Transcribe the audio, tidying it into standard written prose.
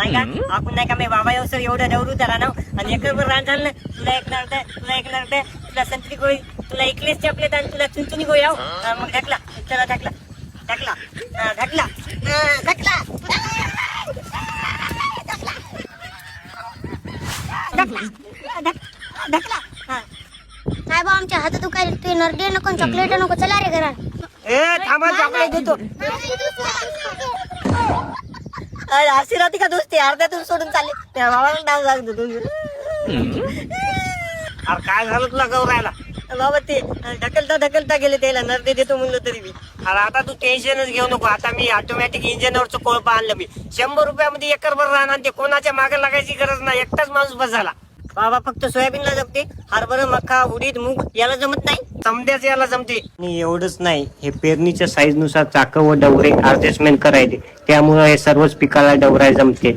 नाही का आपण नाही का मी बाबा येऊ सर एवढं डवरू त्याला ना आणि एकरभर रान झालं ना तुला एक नरड तुला संत्री गोळी तुला एकलेस चपलेत आणि तुला चुनचुनी गोळी आहो मग ढकला चला ढकला ढकला ढकला ढकला ढकला नाही बा आमच्या हातात दुखायला तू नरडे नको चॉकलेट नको चला रे घरात ए थांबा चॉकलेट देतो अशी राहते का दोस्ती अर्ध्यातून सोडून चालले त्या बाबाला डाव लागतो तुम्ही अरे काय झालं तुला गौरायला? बाबा ते ढकलता गेले त्याला नरडे देतो म्हणलं तरी मी अरे आता तू टेन्शनच घेऊ नको. आता मी ऑटोमॅटिक इंजिनवरचं कोळपा आणलं मी 100 रुपयामध्ये एकरभर राहणार. ते कोणाच्या मागे लागायची गरज नाही. एकटाच माणूस बस झाला. बाबा फक्त सोयाबीनला जमते हरभरा मका उडीद मूग याला जमत नाही. समद्याच याला जमते. आणि एवढंच नाही, हे पेरणीच्या साईज नुसार चाक व डवरे ऍडजस्टमेंट करायचे. त्यामुळे हे सर्वच पिकाला डवराय जमते.